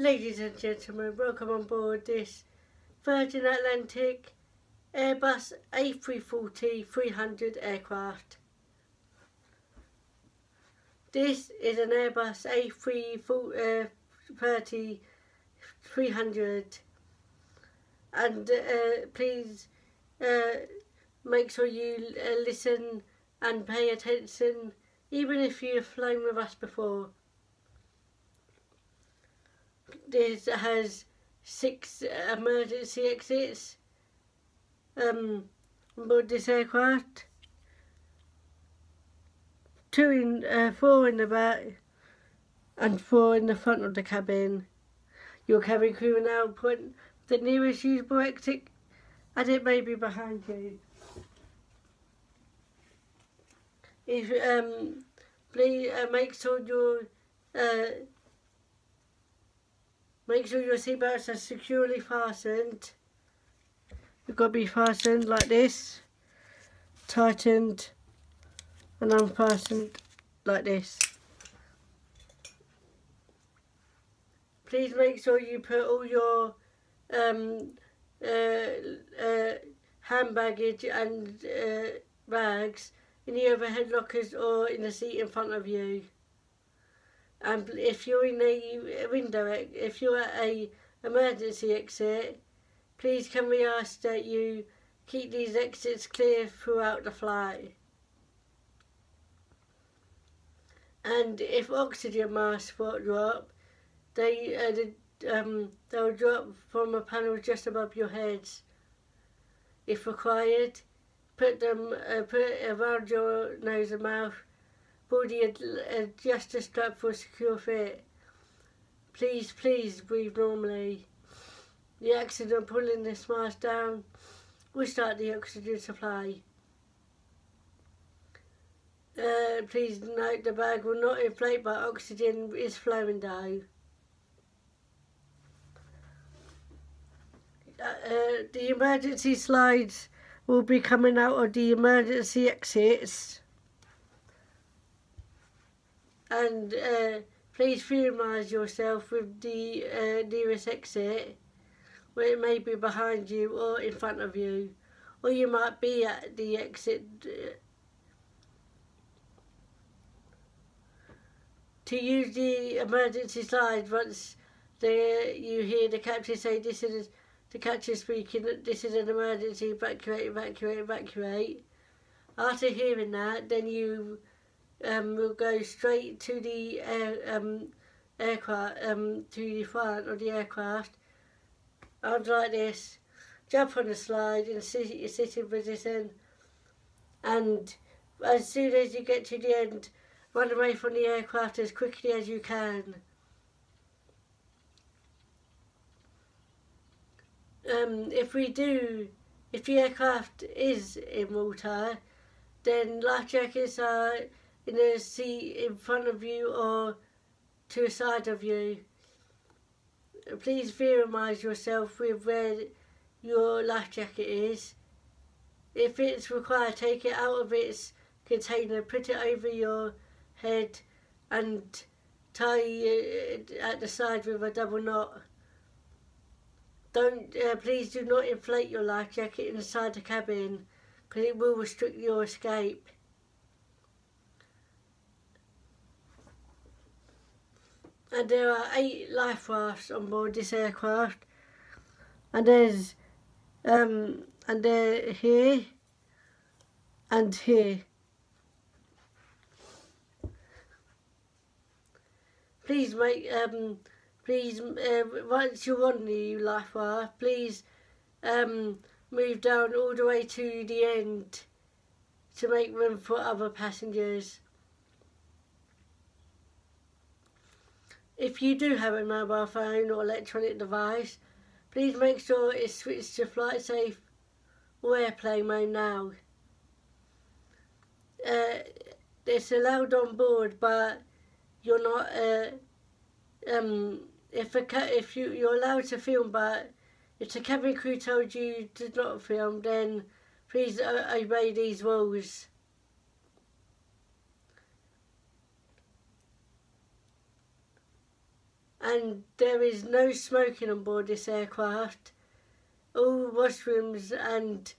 Ladies and gentlemen, welcome on board this Virgin Atlantic Airbus a330-300 aircraft. This is an Airbus a330-300 and please make sure you listen and pay attention even if you've flown with us before. This has 6 emergency exits on board this aircraft. 4 in the back and 4 in the front of the cabin. Your cabin crew will now point the nearest usable exit and it may be behind you. If please make sure your seatbelts are securely fastened. You've got to be fastened like this, tightened and unfastened like this. Please make sure you put all your hand baggage and bags in the overhead lockers or in the seat in front of you. And if you're in a window, if you're at a emergency exit, please can we ask that you keep these exits clear throughout the flight. And if oxygen masks drop, they'll drop from a panel just above your heads. If required, put it around your nose and mouth. Body adjust the strap for a secure fit. Please breathe normally. The action of pulling this mask down will start the oxygen supply. Please note the bag will not inflate but oxygen is flowing down. The emergency slides will be coming out of the emergency exits. And please familiarise yourself with the nearest exit, where it may be behind you or in front of you, or you might be at the exit. To use the emergency slide, once you hear the captain say this is the captain speaking, this is an emergency, evacuate, evacuate, evacuate. After hearing that, then you will go straight to the aircraft, to the front of the aircraft. Arms like this, jump on the slide in sitting position, and as soon as you get to the end, run away from the aircraft as quickly as you can. If the aircraft is in water, then life jackets are in a seat in front of you or to the side of you. Please familiarise yourself with where your life jacket is. If it's required, take it out of its container, put it over your head and tie it at the side with a double knot. Please do not inflate your life jacket inside the cabin because it will restrict your escape. And there are 8 life rafts on board this aircraft, and they're here and here. Please once you're on the life raft, please move down all the way to the end to make room for other passengers. If you do have a mobile phone or electronic device, please make sure it's switched to flight safe or airplane mode now. It's allowed on board, but you're not. You're allowed to film, but if the cabin crew told you to not film, then please obey these rules. and there is no smoking on board this aircraft. All washrooms and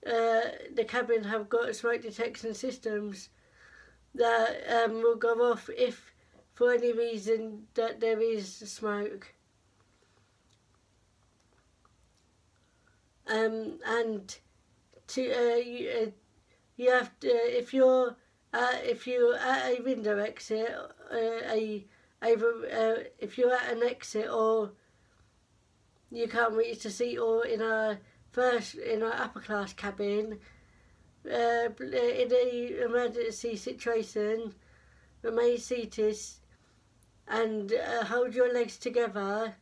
the cabin have got smoke detection systems that will go off if for any reason that there is smoke. And to you have to, if you're at a window exit, if you're at an exit or you can't reach the seat, or in our upper class cabin, in an emergency situation, remain seated and hold your legs together,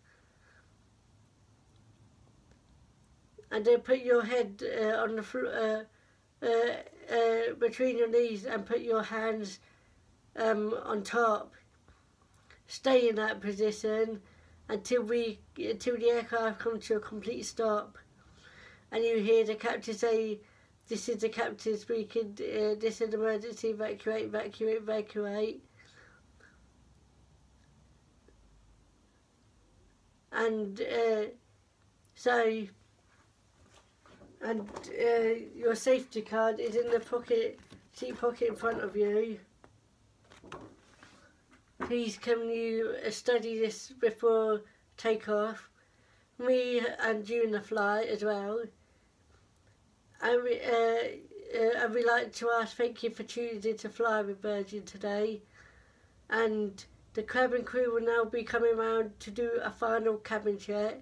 and then put your head on the floor, between your knees, and put your hands on top. Stay in that position until the aircraft comes to a complete stop, and you hear the captain say, "This is the captain speaking. This is an emergency. Evacuate, evacuate, evacuate." And your safety card is in the seat pocket in front of you. Please can you study this before takeoff, and during the flight as well. And we'd like to ask thank you for choosing to fly with Virgin today, and the cabin crew will now be coming around to do a final cabin check.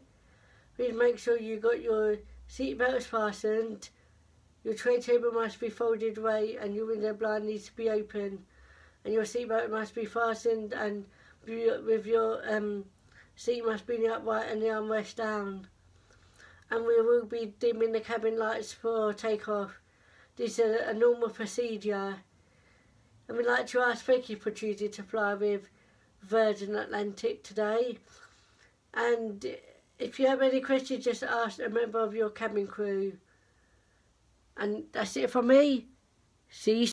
Please make sure you got your seat belts fastened, your tray table must be folded away, and your window blind needs to be open, and your seatbelt must be fastened, and with your seat must be in the upright and the armrest down. And we will be dimming the cabin lights for takeoff. This is a normal procedure. And we'd like to ask thank you for choosing to fly with Virgin Atlantic today. And if you have any questions, just ask a member of your cabin crew. And that's it from me. See you soon.